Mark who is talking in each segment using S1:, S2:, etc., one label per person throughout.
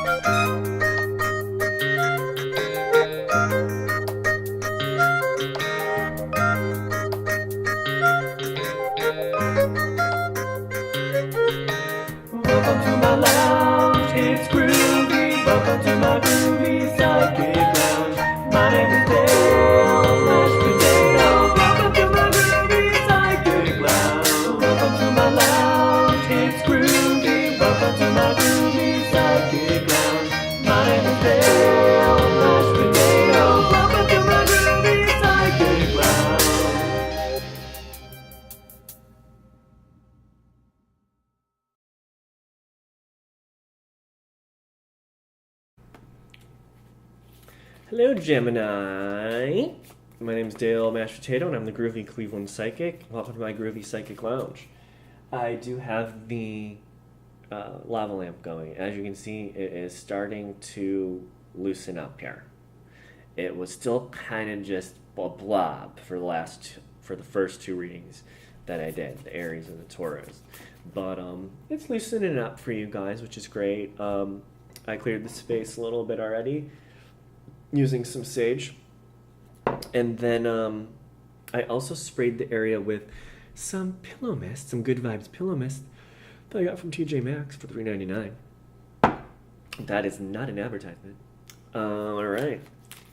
S1: Welcome to my lounge, it's groovy. Welcome to my groovy psychic lounge. My name is Dale, mashed potato. Welcome to my groovy psychic lounge. Welcome to my lounge, it's groovy. Welcome to my groovy psychic lounge. My name is Dale, mashed potato. Welcome to my groovy psychic lounge. Hello, Gemini. My name's Dale Mashed Potato, and I'm the Groovy Cleveland Psychic. Welcome to my Groovy Psychic Lounge. I do have the lava lamp going. As you can see, it is starting to loosen up here. It was still kind of just a blob for the first two readings that I did, the Aries and the Taurus. But it's loosening up for you guys, which is great. I cleared the space a little bit already, using some sage, and then I also sprayed the area with some pillow mist, some Good Vibes pillow mist that I got from TJ Maxx for $3.99. That is not an advertisement. All right,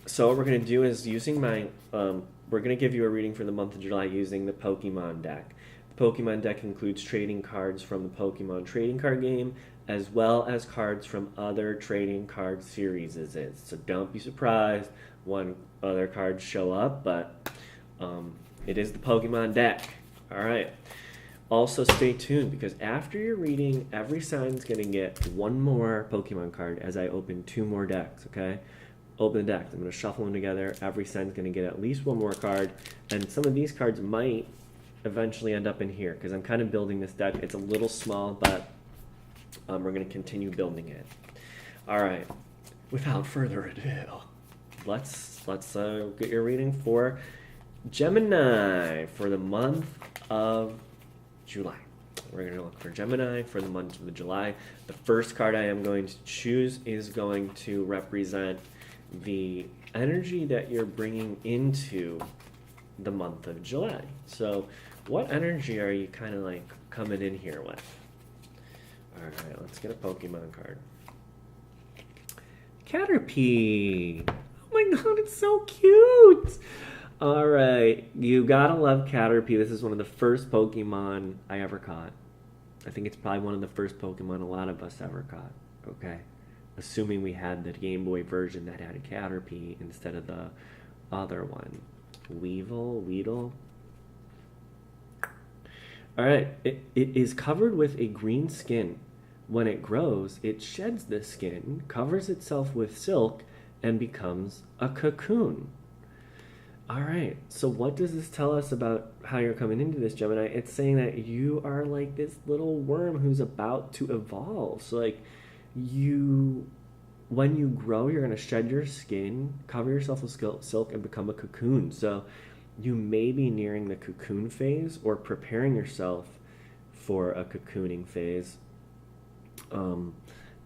S1: so what we're gonna do is using my we're gonna give you a reading for the month of July using the Pokemon deck. The Pokemon deck includes trading cards from the Pokemon trading card game, as well as cards from other trading card series. So don't be surprised when other cards show up, but it is the Pokemon deck. All right. Also, stay tuned, because after your reading, every sign's going to get one more Pokemon card as I open two more decks, okay? Open the decks. I'm going to shuffle them together. Every sign's going to get at least one more card, and some of these cards might eventually end up in here, because I'm kind of building this deck. It's a little small, but we're going to continue building it. All right. Without further ado, let's get your reading for Gemini for the month of July. We're going to look for Gemini for the month of July. The first card I am going to choose is going to represent the energy that you're bringing into the month of July. So what energy are you kind of like coming in here with? All right, let's get a Pokemon card. Caterpie. Oh my god, it's so cute. All right, you gotta love Caterpie. This is one of the first Pokemon I ever caught. I think it's probably one of the first Pokemon a lot of us ever caught, okay? Assuming we had the Game Boy version that had a Caterpie instead of the other one. Weedle. All right, it is covered with a green skin. When it grows, it sheds the skin, covers itself with silk, and becomes a cocoon. All right, so what does this tell us about how you're coming into this, Gemini? It's saying that you are like this little worm who's about to evolve. So like when you grow, you're going to shed your skin, cover yourself with silk, and become a cocoon. So you may be nearing the cocoon phase or preparing yourself for a cocooning phase.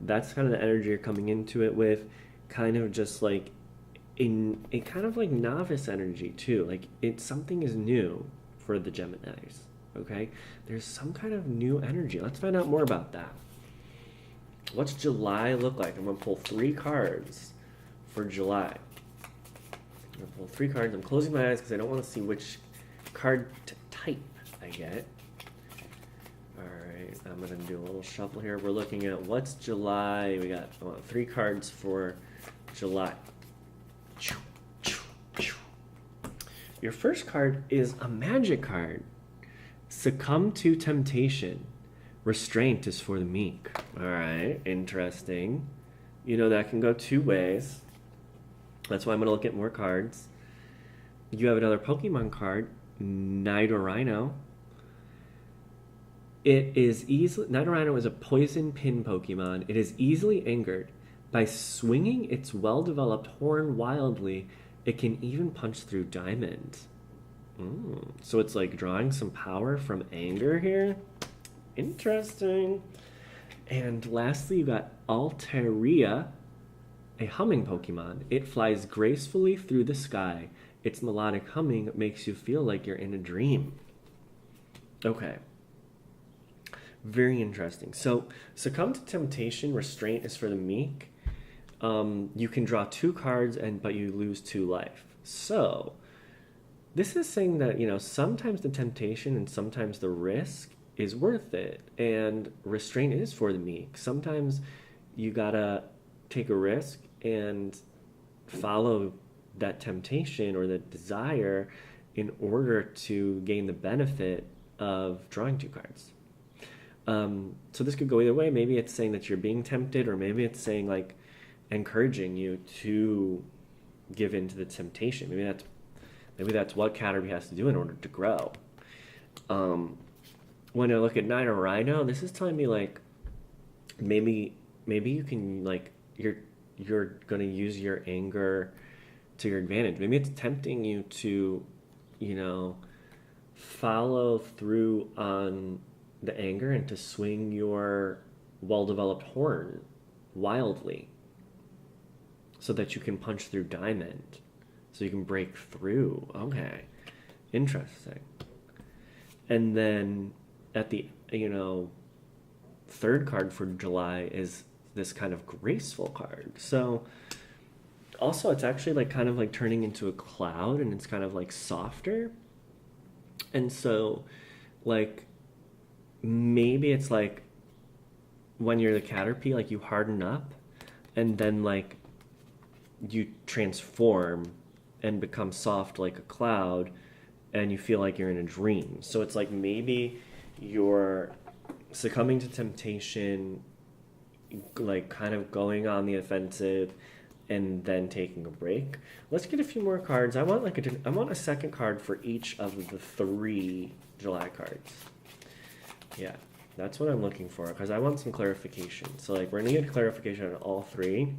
S1: That's kind of the energy you're coming into it with, kind of just like a kind of like novice energy too. Like something is new for the Geminis, okay? There's some kind of new energy. Let's find out more about that. What's July look like? I'm going to pull 3 cards for July. I'm going to pull 3 cards. I'm closing my eyes because I don't want to see which card type I get. Alright, I'm going to do a little shuffle here. We're looking at what's July. We got 3 cards for July. Your first card is a magic card. Succumb to temptation. Restraint is for the meek. All right, interesting. You know, that can go 2 ways. That's why I'm going to look at more cards. You have another Pokemon card, Nidorino. Nidorino is a poison pin Pokemon. It is easily angered. By swinging its well-developed horn wildly, it can even punch through diamonds. So it's like drawing some power from anger here. Interesting. And lastly, you got Altaria, a humming Pokemon. It flies gracefully through the sky. Its melodic humming makes you feel like you're in a dream. Okay. Very interesting. So, Succumb to Temptation, Restraint is for the meek. You can draw 2 cards, but you lose 2 life. So, this is saying that, sometimes the temptation and sometimes the risk is worth it. And restraint is for the meek. Sometimes you gotta take a risk and follow that temptation or that desire in order to gain the benefit of drawing 2 cards. So this could go either way. Maybe it's saying that you're being tempted, or maybe it's saying like encouraging you to give in to the temptation. Maybe that's what Caterpie has to do in order to grow. When I look at Night of Rhino, this is telling me like maybe you can like you're gonna use your anger to your advantage. Maybe it's tempting you to, follow through on the anger and to swing your well-developed horn wildly so that you can punch through diamond, so you can break through. Okay, interesting. And then at the third card for July is this kind of graceful card. So also it's actually like kind of like turning into a cloud, and it's kind of like softer. And so like maybe it's like when you're the Caterpie, like you harden up and then like you transform and become soft like a cloud, and you feel like you're in a dream. So it's like maybe you're succumbing to temptation, like kind of going on the offensive and then taking a break. Let's get a few more cards. I want a second card for each of the 3 July cards. Yeah, that's what I'm looking for, because I want some clarification. So like we're gonna get clarification on all 3.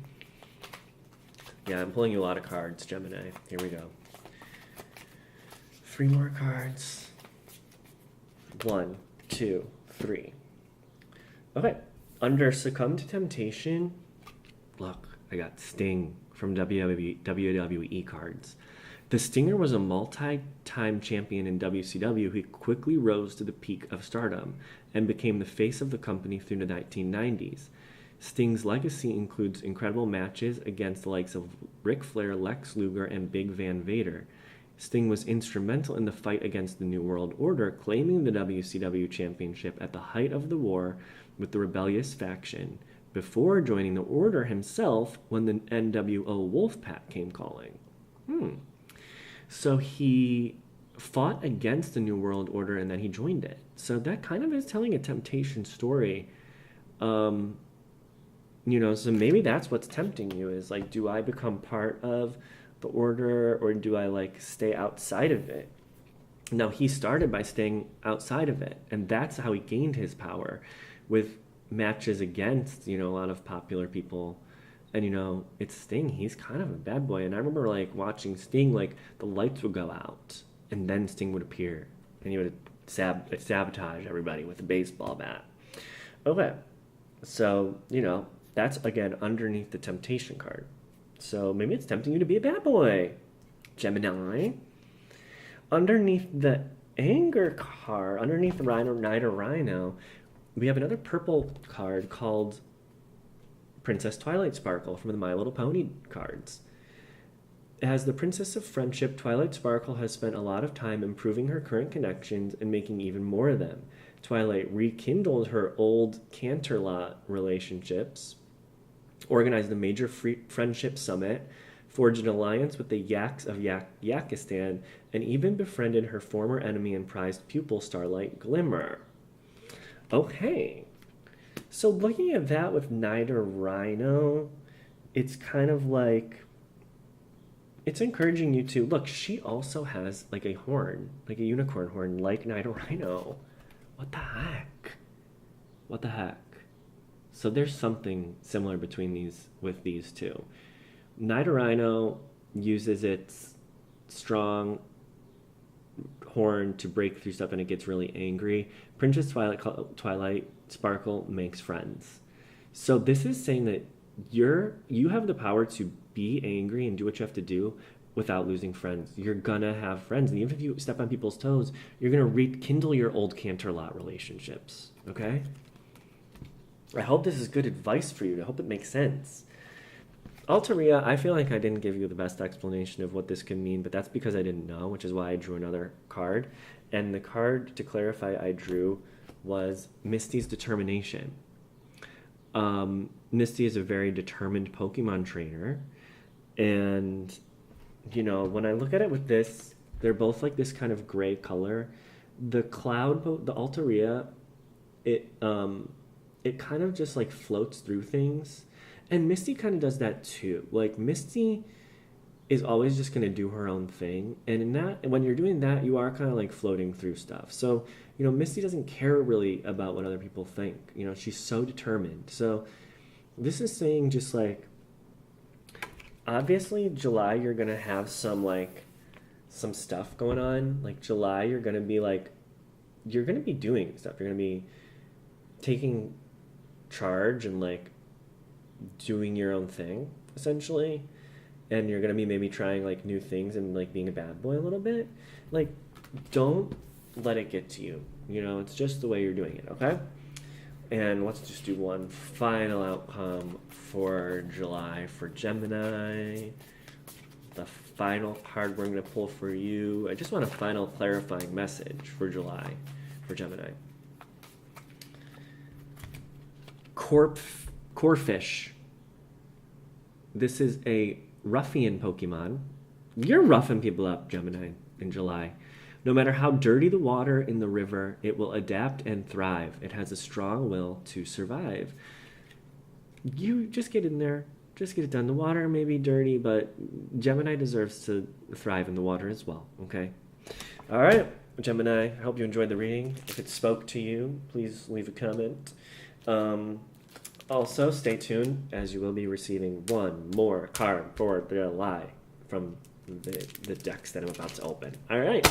S1: Yeah, I'm pulling you a lot of cards, Gemini. Here we go. 3 more cards. 1, 2, 3. Okay, under Succumb to Temptation, look, I got Sting from WWE cards. The Stinger was a multi-time champion in WCW who quickly rose to the peak of stardom and became the face of the company through the 1990s. Sting's legacy includes incredible matches against the likes of Ric Flair, Lex Luger, and Big Van Vader. Sting was instrumental in the fight against the New World Order, claiming the WCW championship at the height of the war with the rebellious faction, before joining the Order himself when the NWO Wolfpack came calling. So he fought against the New World Order and then he joined it. So that kind of is telling a temptation story. So maybe that's what's tempting you, is like, do I become part of the Order or do I like stay outside of it? Now he started by staying outside of it, and that's how he gained his power, with matches against, a lot of popular people. And it's Sting, he's kind of a bad boy. And I remember like watching Sting, like the lights would go out and then Sting would appear and he would sabotage everybody with a baseball bat. Okay, so that's again underneath the temptation card. So maybe it's tempting you to be a bad boy, Gemini. Underneath the anger card, underneath the Night of Rhino, we have another purple card called Princess Twilight Sparkle from the My Little Pony cards. As the Princess of Friendship, Twilight Sparkle has spent a lot of time improving her current connections and making even more of them. Twilight rekindled her old Canterlot relationships, organized a major friendship summit, forged an alliance with the Yaks of Yakistan, and even befriended her former enemy and prized pupil Starlight Glimmer. Okay, so looking at that with Night of Rhino, it's kind of like, it's encouraging you to, look, she also has like a horn, like a unicorn horn, like Night of Rhino. What the heck? What the heck? So there's something similar between these two. Night of Rhino uses its strong horn to break through stuff and it gets really angry. Princess Twilight Sparkle makes friends. So this is saying that you have the power to be angry and do what you have to do without losing friends. You're gonna have friends, and even if you step on people's toes, you're gonna rekindle your old Canterlot relationships. Okay? I hope this is good advice for you. I hope it makes sense. Altaria, I feel like I didn't give you the best explanation of what this could mean, but that's because I didn't know, which is why I drew another card. And the card, to clarify, I drew was Misty's Determination. Misty is a very determined Pokemon trainer. And, you know, when I look at it with this, they're both like this kind of gray color. The cloud, the Altaria, it kind of just like floats through things. And Misty kind of does that too. Like Misty is always just going to do her own thing. And in that, when you're doing that, you are kind of like floating through stuff. So, you know, Misty doesn't care really about what other people think. You know, she's so determined. So this is saying just like, obviously July, you're going to have some stuff going on. Like July, you're going to be doing stuff. You're going to be taking charge and like doing your own thing essentially, and you're gonna be maybe trying like new things and like being a bad boy a little bit. Like, don't let it get to you, you know. It's just the way you're doing it. Okay, and let's just do one final outcome for July for Gemini. The final card we're going to pull for you, I just want a final clarifying message for July for Gemini. Corphish. This is a ruffian Pokemon. You're roughing people up, Gemini, in July. No matter how dirty the water in the river, it will adapt and thrive. It has a strong will to survive. You just get in there. Just get it done. The water may be dirty, but Gemini deserves to thrive in the water as well, okay? All right, Gemini, I hope you enjoyed the reading. If it spoke to you, please leave a comment. Also, stay tuned, as you will be receiving one more card for July from the decks that I'm about to open. All right.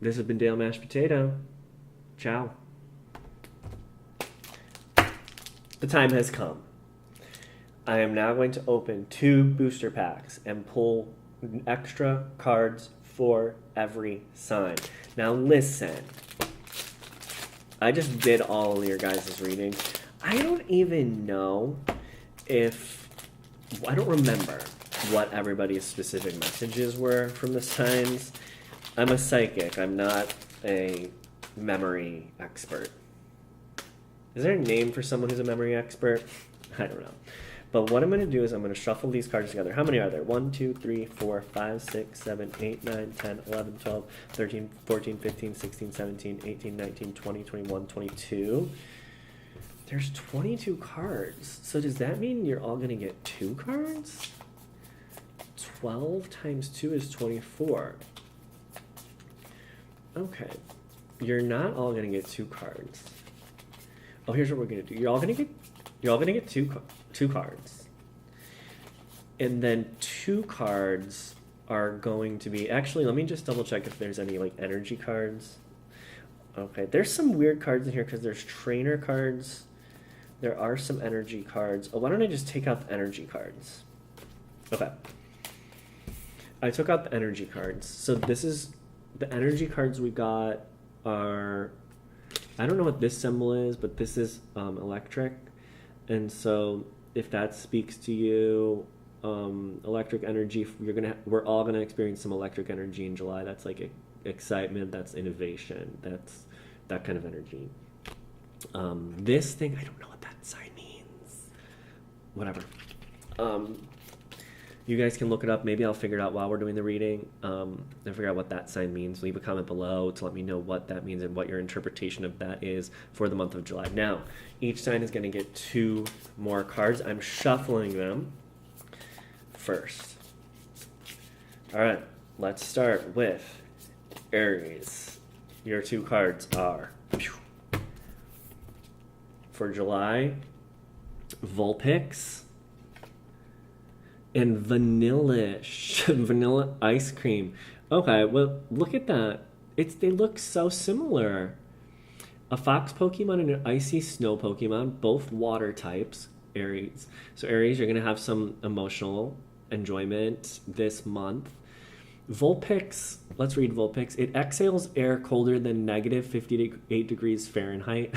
S1: This has been Dale Mashed Potato. Ciao. The time has come. I am now going to open 2 booster packs and pull extra cards for every sign. Now listen. I just did all of your guys' reading. I don't even know I don't remember what everybody's specific messages were from the signs. I'm a psychic. I'm not a memory expert. Is there a name for someone who's a memory expert? I don't know. But what I'm going to do is I'm going to shuffle these cards together. How many are there? 1, 2, 3, 4, 5, 6, 7, 8, 9, 10, 11, 12, 13, 14, 15, 16, 17, 18, 19, 20, 21, 22. There's 22 cards. So does that mean you're all going to get 2 cards? 12 times 2 is 24. Okay. You're not all going to get 2 cards. Oh, here's what we're going to do. You're all going to get two cards. And then 2 cards are going to be... Actually, let me just double check if there's any like energy cards. Okay, there's some weird cards in here because there's trainer cards. There are some energy cards. Oh, why don't I just take out the energy cards? Okay. I took out the energy cards. So this is... The energy cards we got are... I don't know what this symbol is, but this is electric. And so if that speaks to you, electric energy, we're all gonna experience some electric energy in July. That's like excitement, that's innovation, that's that kind of energy. This thing, I don't know what that sign means. Whatever. You guys can look it up. Maybe I'll figure it out while we're doing the reading and figure out what that sign means. Leave a comment below to let me know what that means and what your interpretation of that is for the month of July. Now, each sign is going to get 2 more cards. I'm shuffling them first. All right, let's start with Aries. Your 2 cards are, for July, Vulpix and Vanillish. Vanilla ice cream. Okay, well, look at that. They look so similar. A fox Pokemon and an icy snow Pokemon, both water types, Aries. So Aries, you're going to have some emotional enjoyment this month. Vulpix, let's read Vulpix. It exhales air colder than negative 58 degrees Fahrenheit.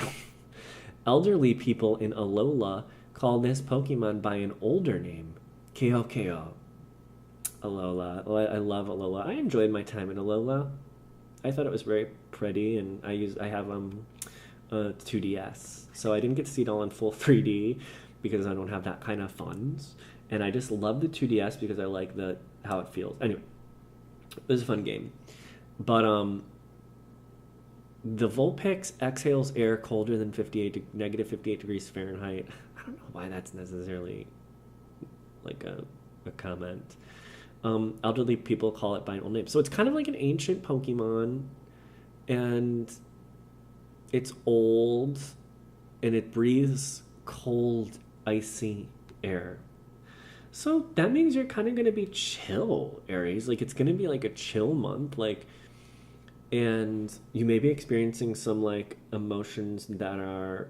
S1: Elderly people in Alola call this Pokemon by an older name, Keokeo. Alola. I love Alola. I enjoyed my time in Alola. I thought it was very pretty, and I have a 2DS, so I didn't get to see it all in full 3D because I don't have that kind of funds. And I just love the 2DS because I like how it feels. Anyway, it was a fun game, but the Vulpix exhales air colder than negative 58 degrees Fahrenheit. I don't know why that's necessarily like a comment. Elderly people call it by an old name. So it's kind of like an ancient Pokemon, and it's old, and it breathes cold, icy air. So that means you're kind of going to be chill, Aries. Like, it's going to be like a chill month, like, and you may be experiencing some like emotions that are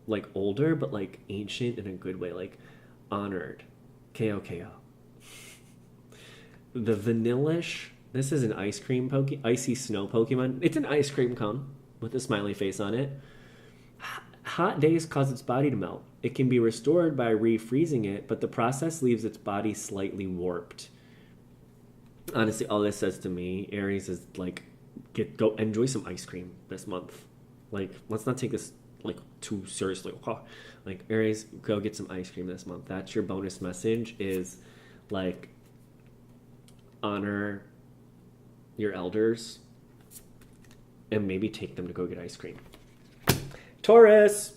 S1: like older, but like ancient in a good way, like honored. Ko. The Vanillish, this is an ice cream icy snow Pokemon. It's an ice cream cone with a smiley face on it. Hot days cause its body to melt. It can be restored by refreezing it, but the process leaves its body slightly warped. Honestly, all this says to me, Aries, is like, go enjoy some ice cream this month. Like, let's not take this like too seriously. Like, Aries, go get some ice cream this month. That's your bonus message, is like, honor your elders and maybe take them to go get ice cream. Taurus.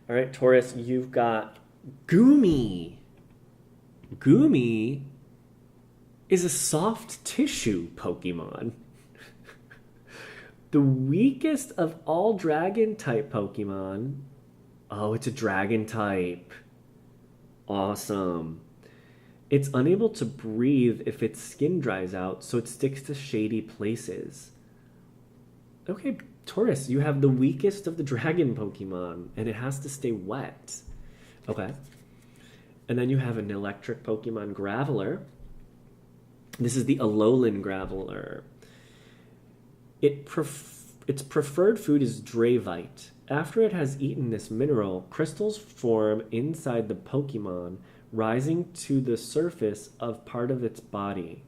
S1: All right, Taurus, you've got Goomy. Goomy is a soft tissue Pokemon. The weakest of all dragon type Pokemon. Oh, it's a dragon type. Awesome. It's unable to breathe if its skin dries out, so it sticks to shady places. Okay, Taurus, you have the weakest of the dragon Pokemon, and it has to stay wet. Okay. And then you have an electric Pokemon, Graveler. This is the Alolan Graveler. Its preferred food is Dravite. After it has eaten this mineral, crystals form inside the Pokemon, rising to the surface of part of its body.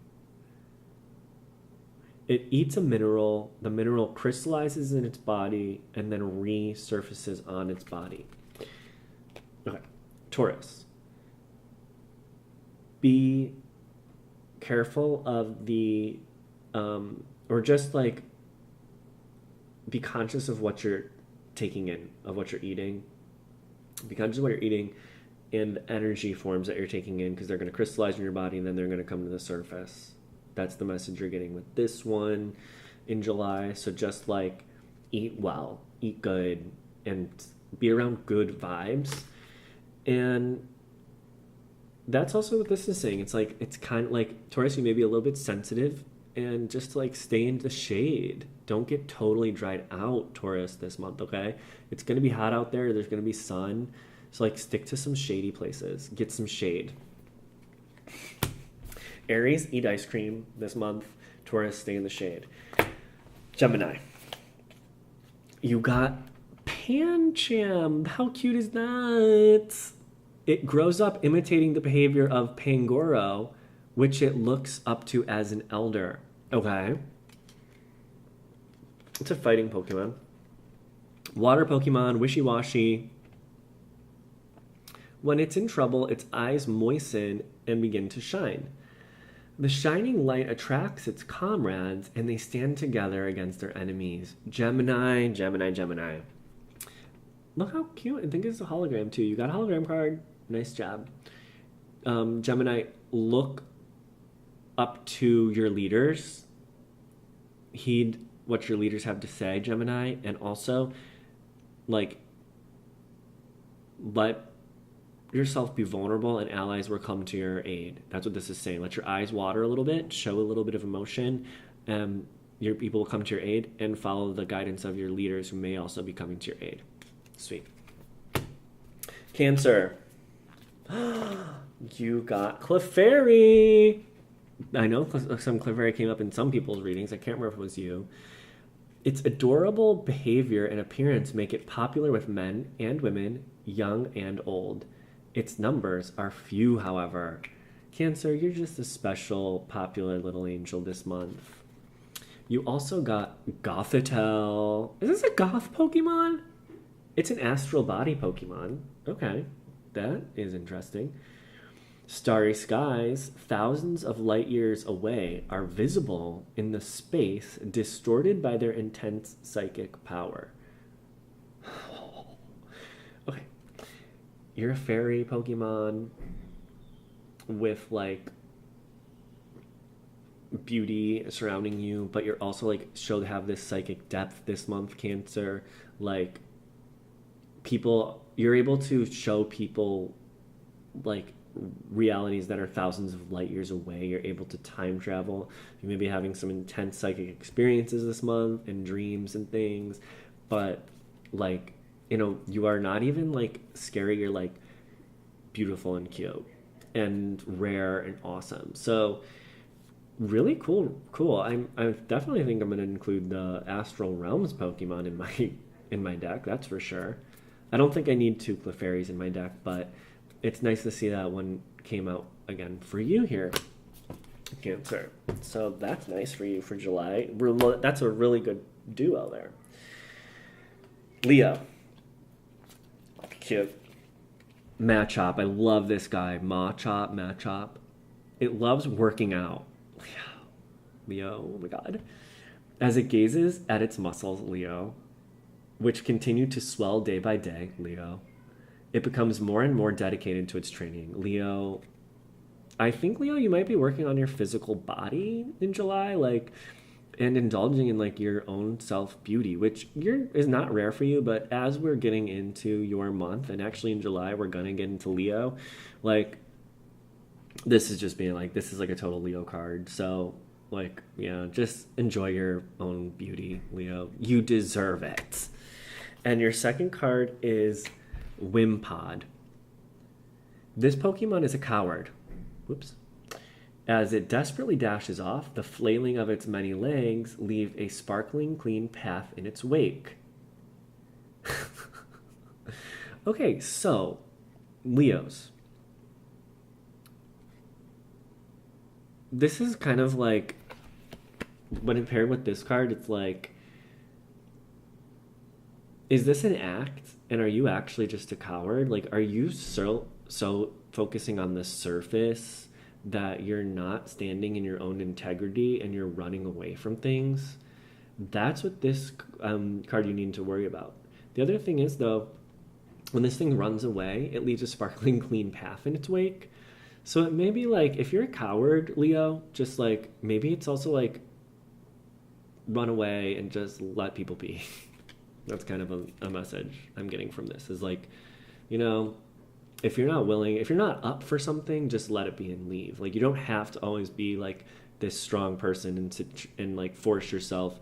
S1: It eats a mineral, the mineral crystallizes in its body, and then resurfaces on its body. Okay, Taurus. Be careful of or just like, be conscious of what you're taking in, of what you're eating. Be conscious of what you're eating and the energy forms that you're taking in, because they're going to crystallize in your body and then they're going to come to the surface. That's the message you're getting with this one in July. So just like, eat well, eat good, and be around good vibes. And that's also what this is saying. It's like, it's kind of like, Taurus, you may be a little bit sensitive, and just like stay in the shade. Don't get totally dried out, Taurus, this month, okay? It's going to be hot out there. There's going to be sun. So like, stick to some shady places. Get some shade. Aries, eat ice cream this month. Taurus, stay in the shade. Gemini. You got Pancham. How cute is that? It grows up imitating the behavior of Pangoro, which it looks up to as an elder. Okay. It's a fighting Pokemon. Water Pokemon, wishy-washy. When it's in trouble, its eyes moisten and begin to shine. The shining light attracts its comrades, and they stand together against their enemies. Gemini. Look how cute. I think it's a hologram, too. You got a hologram card. Nice job. Gemini, look up to your leaders. Heed what your leaders have to say, Gemini. And also, like, let yourself be vulnerable, and allies will come to your aid. That's what this is saying. Let your eyes water a little bit, show a little bit of emotion, your people will come to your aid, and follow the guidance of your leaders who may also be coming to your aid. Sweet. Cancer. You got Clefairy. I know some Clefairy came up in some people's readings. I can't remember if it was you. Its adorable behavior and appearance make it popular with men and women, young and old. Its numbers are few, however. Cancer, you're just a special, popular little angel this month. You also got Gothitelle. Is this a goth Pokemon? It's an astral body Pokemon. Okay, that is interesting. Starry skies, thousands of light years away, are visible in the space distorted by their intense psychic power. Okay. You're a fairy Pokemon with like beauty surrounding you, but you're also like show to have this psychic depth this month, Cancer. Like people, you're able to show people like realities that are thousands of light years away. You're able to time travel. You may be having some intense psychic experiences this month and dreams and things, but like, you know, you are not even like scary. You're like beautiful and cute and rare and awesome. So really cool. I definitely think I'm going to include the Astral Realms Pokemon in my deck. That's for sure. I don't think I need 2 Clefairies in my deck, but it's nice to see that one came out again for you here, Cancer. So that's nice for you for July. That's a really good duo there. Leo. Cute. Machop. I love this guy. Machop. It loves working out. Leo, oh my god. As it gazes at its muscles, Leo, which continue to swell day by day, Leo, it becomes more and more dedicated to its training. Leo, I think, Leo, you might be working on your physical body in July, like, and indulging in like your own self-beauty, which is not rare for you, but as we're getting into your month, and actually in July, we're gonna get into Leo, like, this is just being like, this is like a total Leo card. So, like, yeah, just enjoy your own beauty, Leo. You deserve it. And your second card is Wimpod. This Pokemon is a coward. Whoops. As it desperately dashes off, the flailing of its many legs leave a sparkling clean path in its wake. Okay, so, Leos. This is kind of like, when paired with this card, it's like, is this an act? And are you actually just a coward? Like, are you so focusing on the surface that you're not standing in your own integrity and you're running away from things? That's what this card you need to worry about. The other thing is, though, when this thing runs away, it leaves a sparkling clean path in its wake. So it may be like, if you're a coward, Leo, just like, maybe it's also like, run away and just let people be. That's kind of a message I'm getting from this, is like, you know, if you're not up for something, just let it be and leave. Like, you don't have to always be like this strong person and like force yourself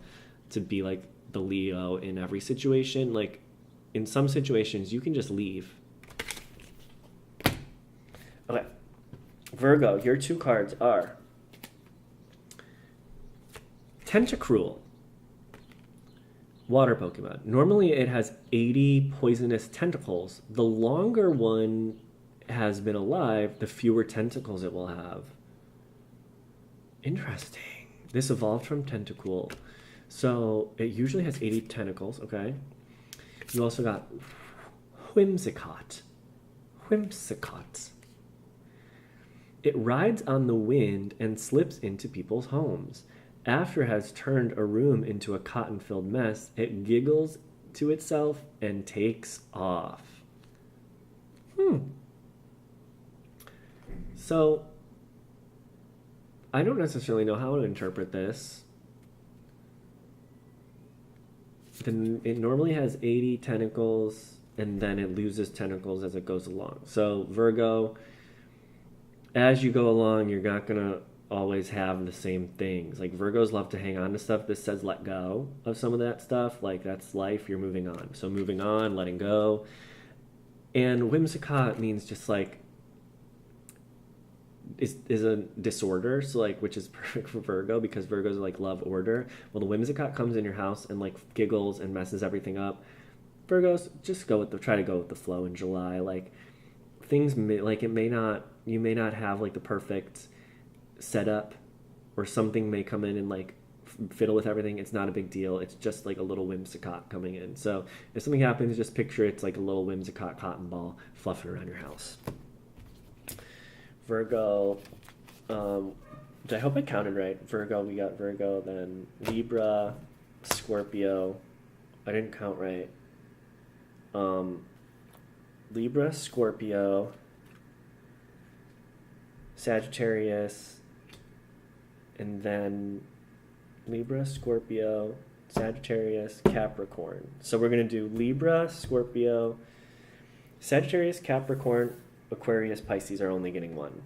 S1: to be like the Leo in every situation. Like, in some situations, you can just leave. Okay. Virgo, your 2 cards are Tentacruel. Water Pokemon. Normally it has 80 poisonous tentacles. The longer one has been alive, the fewer tentacles it will have. Interesting. This evolved from Tentacool. So it usually has 80 tentacles, okay? You also got Whimsicott. It rides on the wind and slips into people's homes. After it has turned a room into a cotton-filled mess, it giggles to itself and takes off. So, I don't necessarily know how to interpret this. It normally has 80 tentacles, and then it loses tentacles as it goes along. So, Virgo, as you go along, you're not going to always have the same things. Like Virgos love to hang on to stuff. This says let go of some of that stuff. Like that's life. You're moving on. So moving on, letting go. And whimsicott means just like is a disorder. So like which is perfect for Virgo because Virgos are like love order. Well, the whimsicott comes in your house and like giggles and messes everything up. Virgos just try to go with the flow in July. Like things like you may not have like the perfect setup or something may come in and like fiddle with everything. It's not a big deal. It's just like a little whimsicott coming in. So if something happens, just picture it's like a little whimsicott cotton ball fluffing around your house. Virgo, I hope I counted right. Virgo, we got Virgo, then Libra, Scorpio. I didn't count right. Libra, Scorpio, Sagittarius, and then Libra, Scorpio, Sagittarius, Capricorn. So we're going to do Libra, Scorpio, Sagittarius, Capricorn, Aquarius, Pisces are only getting one,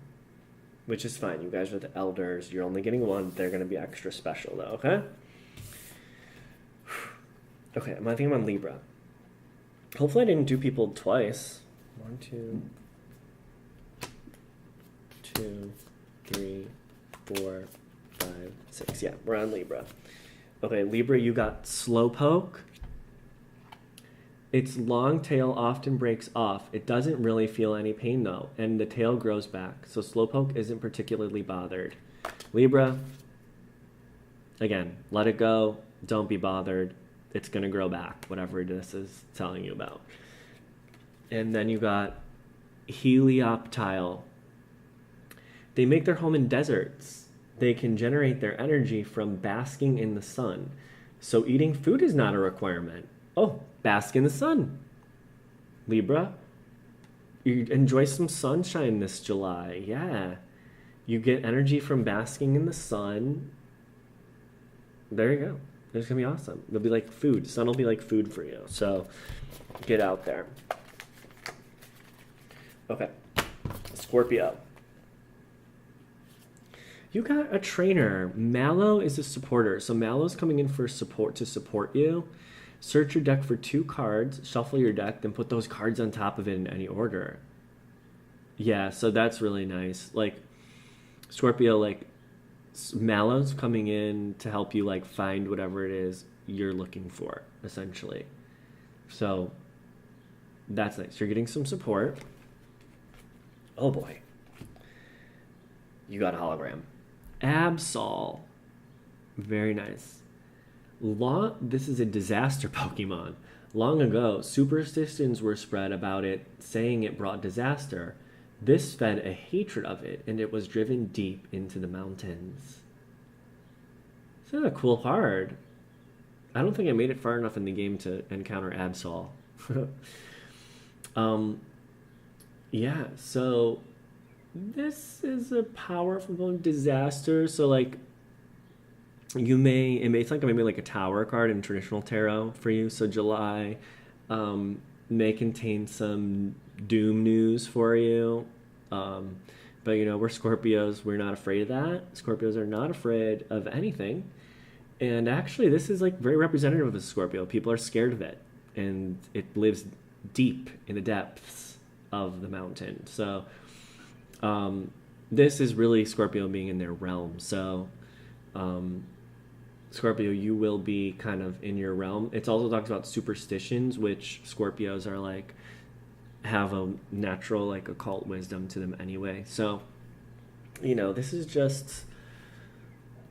S1: which is fine. You guys are the elders. You're only getting one. They're going to be extra special though, okay? Okay, I think I'm on Libra. Hopefully I didn't do people twice. 1, 2, 3, 4, 5, 6. Yeah, we're on Libra. Okay, Libra, you got Slowpoke. Its long tail often breaks off. It doesn't really feel any pain though, and the tail grows back. So Slowpoke isn't particularly bothered. Libra, again, let it go. Don't be bothered. It's going to grow back, whatever this is telling you about. And then you got Helioptile. They make their home in deserts. They can generate their energy from basking in the sun. So eating food is not a requirement. Oh, bask in the sun. Libra, you enjoy some sunshine this July. Yeah. You get energy from basking in the sun. There you go. It's going to be awesome. It'll be like food. Sun will be like food for you. So get out there. Okay. Scorpio. You got a trainer. Mallow is a supporter. So Mallow's coming in for support to support you. Search your deck for 2 cards. Shuffle your deck. Then put those cards on top of it in any order. Yeah, so that's really nice. Like Scorpio, like Mallow's coming in to help you like find whatever it is you're looking for, essentially. So that's nice. You're getting some support. Oh boy. You got a hologram. Absol. Very nice. This is a disaster Pokemon. Long ago, superstitions were spread about it, saying it brought disaster. This fed a hatred of it, and it was driven deep into the mountains. It's a cool card. I don't think I made it far enough in the game to encounter Absol. Yeah, so this is a powerful disaster. So like it's like maybe like a tower card in traditional tarot for you. So July may contain some doom news for you. But we're Scorpios. We're not afraid of that. Scorpios are not afraid of anything. And actually, this is like very representative of a Scorpio. People are scared of it. And it lives deep in the depths of the mountain. So this is really Scorpio being in their realm. So Scorpio, you will be kind of in your realm. It also talks about superstitions, which Scorpios are like, have a natural like occult wisdom to them anyway. So, this is just,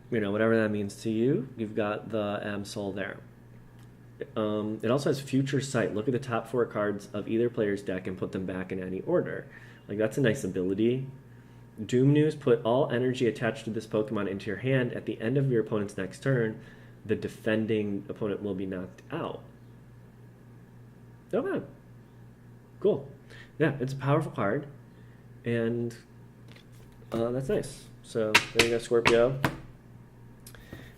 S1: whatever that means to you. You've got the Absol there. It also has future sight. Look at the top 4 cards of either player's deck and put them back in any order. Like that's a nice ability. Doom News, put all energy attached to this Pokemon into your hand. At the end of your opponent's next turn, the defending opponent will be knocked out. Oh man. Cool. Yeah, it's a powerful card. And that's nice. So there you go, Scorpio.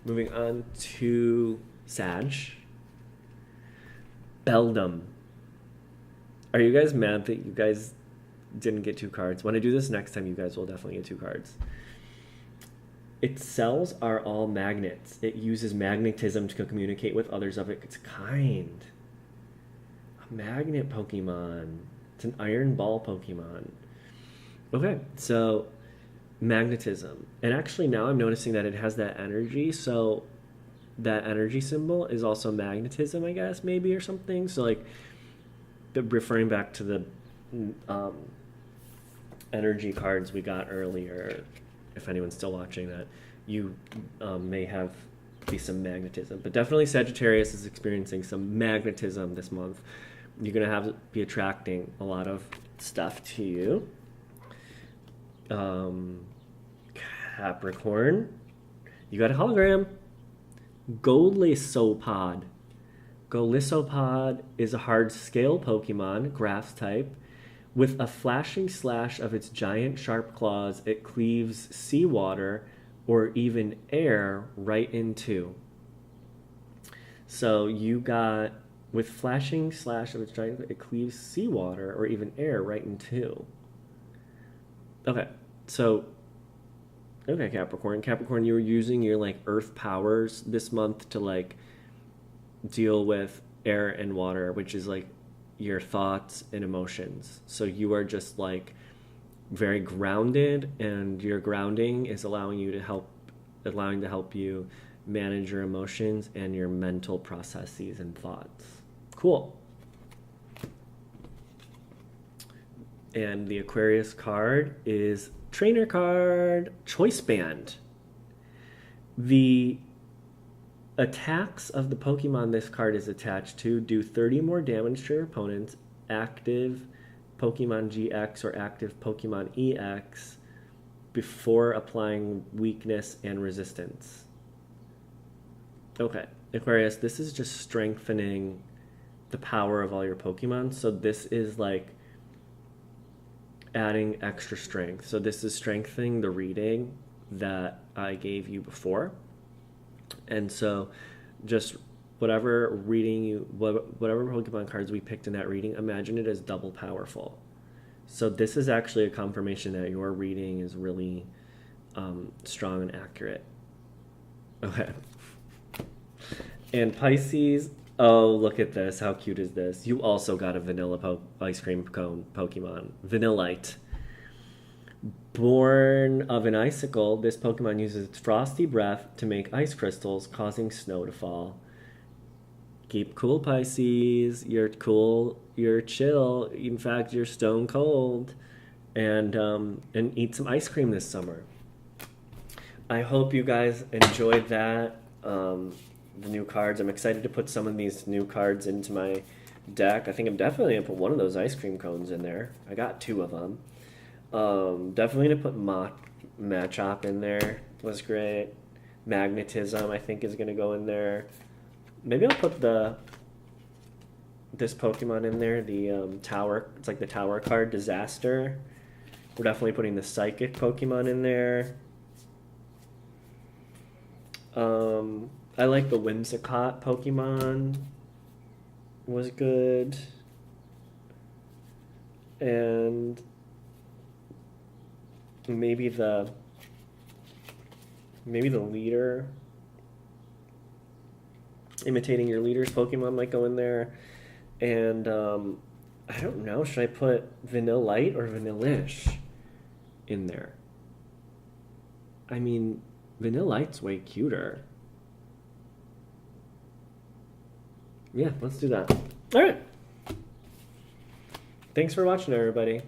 S1: Moving on to Sag. Beldum. Are you guys mad that you guys didn't get 2 cards? When I do this next time, you guys will definitely get 2 cards. its cells are all magnets. It uses magnetism to communicate with others of its kind. A magnet Pokemon. It's an Iron Ball Pokemon. Okay, so magnetism. And actually now I'm noticing that it has that energy, so that energy symbol is also magnetism, I guess, maybe, or something. So like referring back to the energy cards we got earlier, if anyone's still watching that, you may have be some magnetism. But definitely Sagittarius is experiencing some magnetism this month. You're going to be attracting a lot of stuff to you. Capricorn, you got a hologram. Golisopod. Golisopod is a hard scale Pokemon, grass type. With a flashing slash of its giant sharp claws, it cleaves seawater or even air right in two. So you got, with flashing slash of its giant, it cleaves seawater or even air right in two. Okay, so, okay, Capricorn. Capricorn, you were using your, like, earth powers this month to, like, deal with air and water, which is, like, your thoughts and emotions. So you are just like very grounded, and your grounding is allowing to help you manage your emotions and your mental processes and thoughts. Cool. And the Aquarius card is trainer card, Choice Band. The attacks of the Pokemon this card is attached to do 30 more damage to your opponent's active Pokemon GX or active Pokemon EX before applying weakness and resistance. Okay, Aquarius, this is just strengthening the power of all your Pokemon. So this is like adding extra strength. So this is strengthening the reading that I gave you before. And so just whatever Pokemon cards we picked in that reading, imagine it as double powerful. So this is actually a confirmation that your reading is really strong and accurate. Okay. And Pisces, oh, look at this. How cute is this? You also got a vanilla ice cream cone Pokemon. Vanillite. Born of an icicle, this Pokemon uses its frosty breath to make ice crystals, causing snow to fall. Keep cool, Pisces. You're cool. You're chill. In fact, you're stone cold. And eat some ice cream this summer. I hope you guys enjoyed that. The new cards. I'm excited to put some of these new cards into my deck. I think I'm definitely going to put one of those ice cream cones in there. I got 2 of them. Definitely going to put Machop in there. Was great. Magnetism, I think, is going to go in there. Maybe I'll put this Pokemon in there. The Tower. It's like the Tower card, Disaster. We're definitely putting the Psychic Pokemon in there. I like the Whimsicott Pokemon. Was good. And maybe the leader, imitating your leader's Pokemon might go in there. And I don't know, should I put Vanillite or Vanillish in there? I mean, Vanillite's way cuter. Yeah, let's do that. All right. Thanks for watching, everybody.